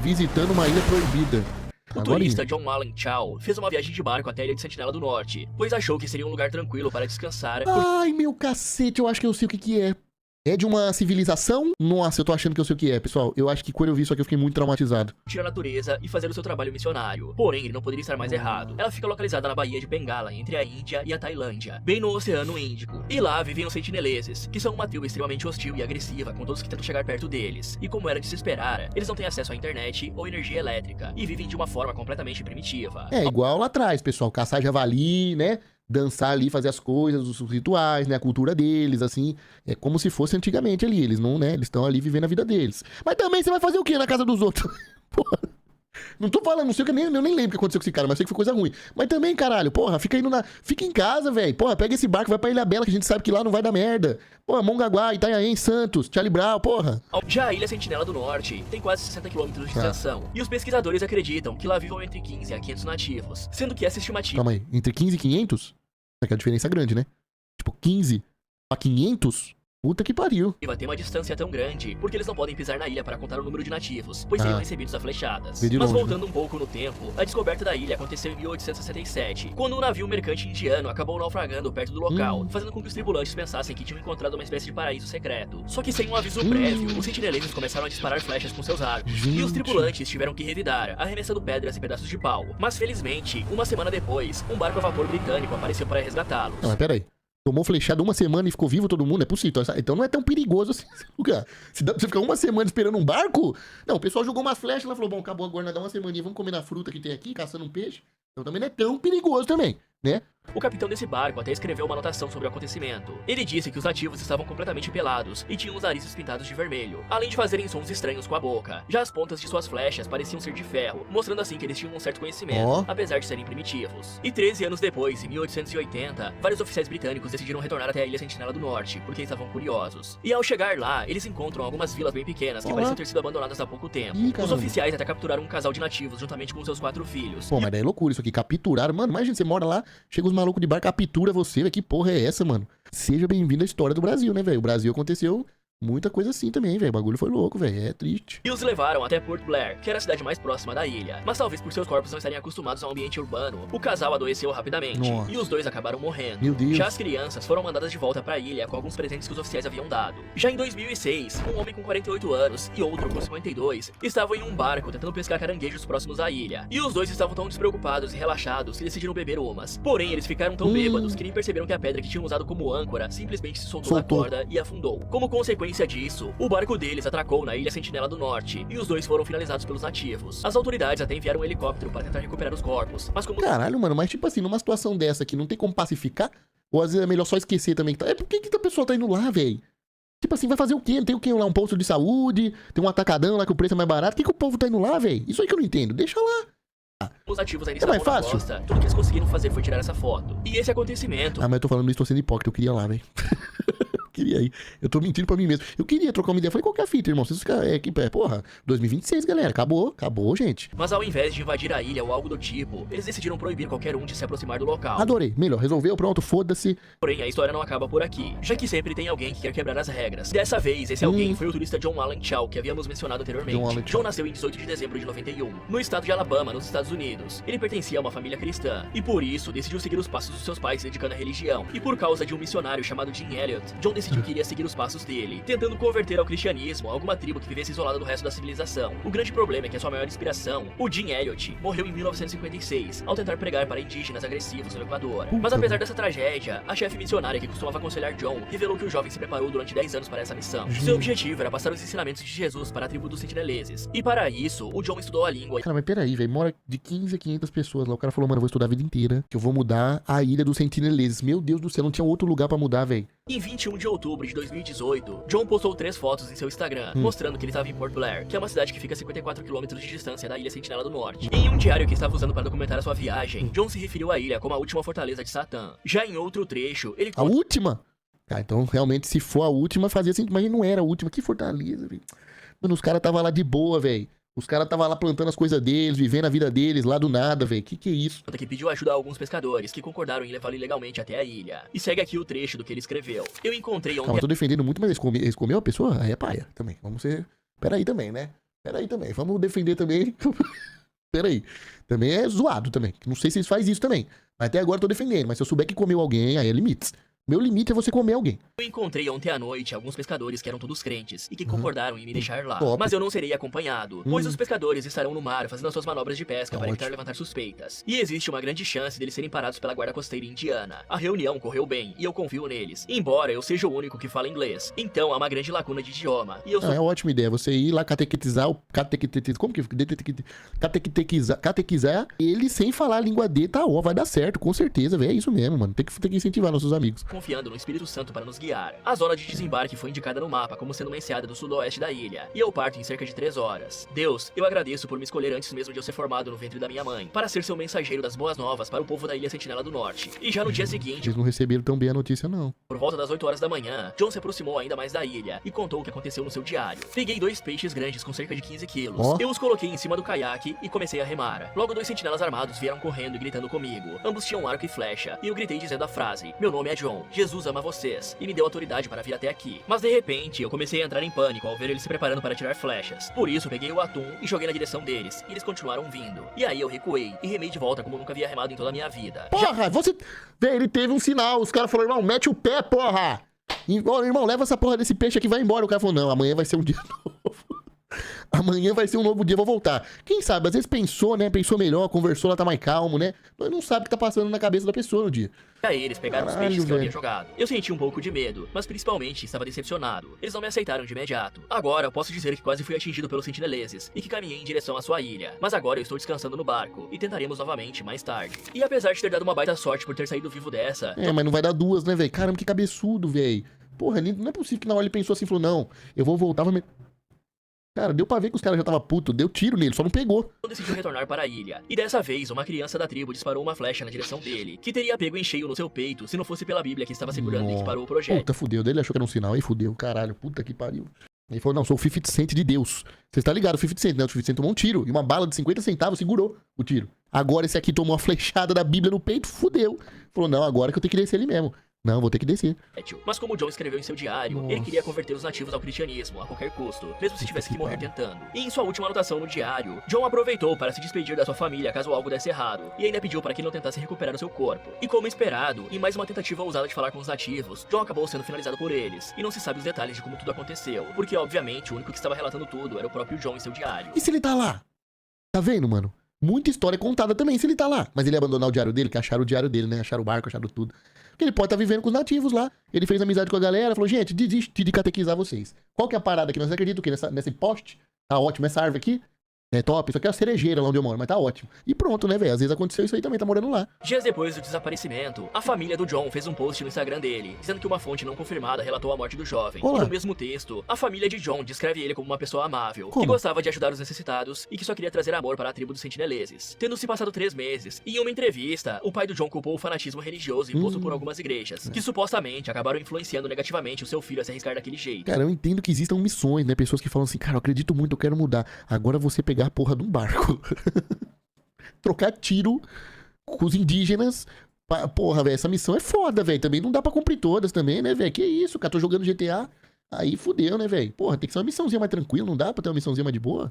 visitando uma ilha proibida. O turista John Alan Chow fez uma viagem de barco até a ilha de Sentinela do Norte, pois achou que seria um lugar tranquilo para descansar. Ai, meu cacete, eu acho que eu sei o que é. É de uma civilização? Nossa, eu tô achando que eu sei o que é, pessoal. Eu acho que quando eu vi isso aqui eu fiquei muito traumatizado. Curtir a natureza e fazer o seu trabalho missionário. Porém, ele não poderia estar mais errado. Ela fica localizada na Baía de Bengala, entre a Índia e a Tailândia, bem no Oceano Índico. E lá vivem os sentineleses, que são uma tribo extremamente hostil e agressiva com todos que tentam chegar perto deles. E como era de se esperar, eles não têm acesso à internet ou energia elétrica, e vivem de uma forma completamente primitiva. É igual lá atrás, pessoal. Caçar javali, né? Dançar ali, fazer as coisas, os rituais, né? A cultura deles, assim. É como se fosse antigamente ali. Eles não, né? Eles estão ali vivendo a vida deles. Mas também você vai fazer o quê na casa dos outros? Porra. Não tô falando, não sei o que, eu nem lembro o que aconteceu com esse cara, mas sei que foi coisa ruim. Mas também, caralho, porra, fica em casa, velho. Porra, pega esse barco, vai pra Ilha Bela, que a gente sabe que lá não vai dar merda. Porra, Mongaguá, Itanhaém, Santos, Charlie Brown, porra. Já a Ilha Sentinela do Norte tem quase 60 km de extensão. E os pesquisadores acreditam que lá vivam entre 15 a 500 nativos, sendo que essa estimativa... Calma aí, entre 15 e 500? É que a diferença é grande, né? Tipo, 15 a 500? Puta que pariu. Tem uma distância tão grande, porque eles não podem pisar na ilha para contar o número de nativos, pois seriam recebidos a flechadas. Mas voltando um pouco no tempo, a descoberta da ilha aconteceu em 1867, quando um navio mercante indiano acabou naufragando perto do local, fazendo com que os tripulantes pensassem que tinham encontrado uma espécie de paraíso secreto. Só que sem um aviso prévio, os sentineleses começaram a disparar flechas com seus arcos, e os tripulantes tiveram que revidar, arremessando pedras e pedaços de pau. Mas felizmente, uma semana depois, um barco a vapor britânico apareceu para resgatá-los. Não, mas peraí. Tomou flechada uma semana e ficou vivo todo mundo? É possível. Então não é tão perigoso assim esse lugar. Se dá pra você ficar uma semana esperando um barco? Não, o pessoal jogou umas flechas e ela falou, bom, acabou agora, nós dá uma semaninha, vamos comer na fruta que tem aqui, caçando um peixe. Então também não é tão perigoso também, né? O capitão desse barco até escreveu uma anotação sobre o acontecimento. Ele disse que os nativos estavam completamente pelados e tinham os narizes pintados de vermelho, além de fazerem sons estranhos com a boca. Já as pontas de suas flechas pareciam ser de ferro, mostrando assim que eles tinham um certo conhecimento, apesar de serem primitivos. E 13 anos depois, em 1880, vários oficiais britânicos decidiram retornar até a Ilha Sentinela do Norte, porque estavam curiosos. E ao chegar lá, eles encontram algumas vilas bem pequenas que pareciam ter sido abandonadas há pouco tempo. Os oficiais até capturaram um casal de nativos juntamente com seus 4 filhos. Pô, mas daí é loucura isso aqui, capturaram. Mano, imagina, você mora lá, chega os malucos de barco, captura você, velho. Que porra é essa, mano? Seja bem-vindo à história do Brasil, né, velho? O Brasil aconteceu muita coisa assim também, velho. O bagulho foi louco, velho. É triste. E os levaram até Port Blair, que era a cidade mais próxima da ilha. Mas talvez por seus corpos não estarem acostumados ao ambiente urbano, o casal adoeceu rapidamente. E os dois acabaram morrendo. Meu Deus. Já as crianças foram mandadas de volta pra ilha com alguns presentes que os oficiais haviam dado. Já em 2006, um homem com 48 anos e outro com 52 estavam em um barco tentando pescar caranguejos próximos à ilha. E os dois estavam tão despreocupados e relaxados que decidiram beber umas. Porém, eles ficaram tão bêbados que nem perceberam que a pedra que tinham usado como âncora simplesmente se soltou da corda e afundou. Como consequência disso, o barco deles atracou na Ilha Sentinela do Norte e os dois foram finalizados pelos nativos. As autoridades até enviaram um helicóptero para tentar recuperar os corpos, mas como... Caralho, mano, mas tipo assim, numa situação dessa aqui, não tem como pacificar? Ou às vezes é melhor só esquecer também? É por que a pessoa tá indo lá, velho? Tipo assim, vai fazer o quê? Não tem o quê lá? Um posto de saúde? Tem um atacadão lá que o preço é mais barato? Por que o povo tá indo lá, velho? Isso aí que eu não entendo. Deixa lá. Os nativos ainda estavam na costa, tudo que eles conseguiram fazer foi tirar essa foto. E esse acontecimento... Ah, mas eu tô falando isso, tô sendo hipócrita, eu queria lá, velho. Queria ir. Eu tô mentindo pra mim mesmo. Eu queria trocar uma ideia. Falei, qual que é a fita, irmão? Vocês ficam... porra, 2026, galera. Acabou, gente. Mas ao invés de invadir a ilha ou algo do tipo, eles decidiram proibir qualquer um de se aproximar do local. Adorei. Melhor, resolveu, pronto, foda-se. Porém, a história não acaba por aqui, já que sempre tem alguém que quer quebrar as regras. Dessa vez, esse alguém foi o turista John Alan Chow, que havíamos mencionado anteriormente. John nasceu em 18 de dezembro de 91, no estado de Alabama, nos Estados Unidos. Ele pertencia a uma família cristã, e por isso decidiu seguir os passos dos seus pais, se dedicando à religião. E por causa de um missionário chamado Jim Elliot, John decidiu que iria seguir os passos dele, tentando converter ao cristianismo alguma tribo que vivesse isolada do resto da civilização. O grande problema é que a sua maior inspiração, o Jim Elliot, morreu em 1956, ao tentar pregar para indígenas agressivos no Equador. Mas apesar dessa tragédia, a chefe missionária que costumava aconselhar John revelou que o jovem se preparou durante 10 anos para essa missão. Seu objetivo era passar os ensinamentos de Jesus para a tribo dos sentineleses. E para isso, o John estudou a língua. Cara, mas peraí, velho, mora de 15 a 500 pessoas lá. O cara falou, mano, eu vou estudar a vida inteira, que eu vou mudar a ilha dos sentineleses. Meu Deus do céu, não tinha outro lugar pra mudar, velho. Em 21 de outubro de 2018, John postou 3 fotos em seu Instagram, mostrando que ele estava em Port Blair, que é uma cidade que fica a 54 km de distância da Ilha Sentinela do Norte. Em um diário que estava usando para documentar a sua viagem, John se referiu à ilha como a última fortaleza de Satã. Já em outro trecho, ele... A última? Ah, então realmente se for a última, fazia sentido, mas não era a última. Que fortaleza, velho. Mano, os caras estavam lá de boa, velho. Os caras estavam lá plantando as coisas deles, vivendo a vida deles lá do nada, velho. Que é isso? Que pediu ajuda a alguns pescadores que concordaram em levá-lo ilegalmente até a ilha. E segue aqui o trecho do que ele escreveu. Eu encontrei onde... Não, eu tô defendendo muito, mas eles comeu a pessoa? Aí é paia também. Vamos ser... Peraí também, né? Peraí também, vamos defender também. Peraí. Também é zoado também. Não sei se eles fazem isso também. Mas até agora eu tô defendendo. Mas se eu souber que comeu alguém, aí é limites. Meu limite é você comer alguém. Eu encontrei ontem à noite alguns pescadores que eram todos crentes e que concordaram em me deixar lá. Top. Mas eu não serei acompanhado, pois os pescadores estarão no mar fazendo as suas manobras de pesca para evitar levantar suspeitas. E existe uma grande chance deles serem parados pela guarda costeira indiana. A reunião correu bem e eu confio neles, embora eu seja o único que fala inglês. Então há uma grande lacuna de idioma. E eu sou... É ótima ideia. Você ir lá catequizar como que catequizar ele sem falar a língua D, tá, ó, vai dar certo, com certeza, velho. É isso mesmo, mano. Tem que incentivar nossos amigos. Confiando no Espírito Santo para nos guiar. A zona de desembarque foi indicada no mapa como sendo uma enseada do sudoeste da ilha, e eu parto em cerca de 3 horas. Deus, eu agradeço por me escolher antes mesmo de eu ser formado no ventre da minha mãe, para ser seu mensageiro das boas novas para o povo da Ilha Sentinela do Norte. E já no dia seguinte... Eles não receberam tão bem a notícia, não. Por volta das 8 horas da manhã, John se aproximou ainda mais da ilha e contou o que aconteceu no seu diário. Peguei 2 peixes grandes com cerca de 15 quilos. Eu os coloquei em cima do caiaque e comecei a remar. Logo 2 sentinelas armados vieram correndo e gritando comigo. Ambos tinham arco e flecha, e eu gritei dizendo a frase: meu nome é John, Jesus ama vocês, e me deu autoridade para vir até aqui. Mas de repente, eu comecei a entrar em pânico ao ver eles se preparando para tirar flechas. Por isso, peguei o atum e joguei na direção deles, e eles continuaram vindo. E aí eu recuei e remei de volta como nunca havia remado em toda a minha vida. Porra, você... Véi, ele teve um sinal, os caras falaram, irmão, mete o pé, porra! Irmão, leva essa porra desse peixe aqui e vai embora. O cara falou, não, amanhã vai ser um dia novo. Amanhã vai ser um novo dia, vou voltar. Quem sabe, às vezes pensou, né? Pensou melhor, conversou, ela tá mais calmo, né? Nós não sabe o que tá passando na cabeça da pessoa no dia. Aí eles pegaram os peixes que eu havia jogado. Eu senti um pouco de medo, mas principalmente estava decepcionado. Eles não me aceitaram de imediato. Agora eu posso dizer que quase fui atingido pelos sentineleses e que caminhei em direção à sua ilha. Mas agora eu estou descansando no barco e tentaremos novamente mais tarde. E apesar de ter dado uma baita sorte por ter saído vivo dessa... É, mas não vai dar duas, né, velho? Caramba, que cabeçudo, velho. Porra, não é possível que na hora ele pensou assim, falou, não, eu vou voltar, vou... Cara, deu pra ver que os caras já tava puto, deu tiro nele, só não pegou. Decidiu retornar para a ilha, e dessa vez uma criança da tribo disparou uma flecha na direção dele, que teria pego em cheio no seu peito se não fosse pela Bíblia que estava segurando e que parou o projeto. Puta, fudeu, ele achou que era um sinal, aí fudeu, caralho, puta que pariu. Ele falou, não, sou o 50 Cent de Deus. Você tá ligado, o 50 Cent, né? O 50 Cent tomou um tiro, e uma bala de 50 centavos segurou o tiro. Agora esse aqui tomou uma flechada da Bíblia no peito, fudeu. Falou, não, agora que eu tenho que descer ele mesmo. Não, vou ter que descer. Mas como John escreveu em seu diário, ele queria converter os nativos ao cristianismo a qualquer custo, mesmo se tivesse que morrer tentando. E em sua última anotação no diário, John aproveitou para se despedir da sua família caso algo desse errado, e ainda pediu para que ele não tentasse recuperar o seu corpo. E como esperado, em mais uma tentativa ousada de falar com os nativos, John acabou sendo finalizado por eles, e não se sabe os detalhes de como tudo aconteceu, porque obviamente o único que estava relatando tudo era o próprio John em seu diário. E se ele tá lá? Tá vendo, mano? Muita história contada também, se ele tá lá. Mas ele ia abandonar o diário dele, que acharam o diário dele, né? Acharam o barco, acharam tudo. Porque ele pode estar vivendo com os nativos lá. Ele fez amizade com a galera, falou, gente, desiste de catequizar vocês. Qual que é a parada aqui? Nós acreditamos que nesse poste, tá ótimo, essa árvore aqui, é top, isso aqui é uma cerejeira lá onde eu moro, mas tá ótimo. E pronto, né, velho? Às vezes aconteceu isso aí também, tá morando lá. Dias depois do desaparecimento, a família do John fez um post no Instagram dele, dizendo que uma fonte não confirmada relatou a morte do jovem. Olá. E no mesmo texto, a família de John descreve ele como uma pessoa amável, Como? que gostava de ajudar os necessitados e que só queria trazer amor para a tribo dos sentineleses. Tendo se passado 3 meses, e em uma entrevista, o pai do John culpou o fanatismo religioso imposto por algumas igrejas, que supostamente acabaram influenciando negativamente o seu filho a se arriscar daquele jeito. Cara, eu entendo que existam missões, né? Pessoas que falam assim, cara, eu acredito muito, eu quero mudar. Agora você pegar a porra de um barco. Trocar tiro com os indígenas. Porra, velho, essa missão é foda, velho. Também não dá pra cumprir todas também, né, velho? Que isso, cara, tô jogando GTA. Aí fudeu, né, velho? Porra, tem que ser uma missãozinha mais tranquila, não dá pra ter uma missãozinha mais de boa?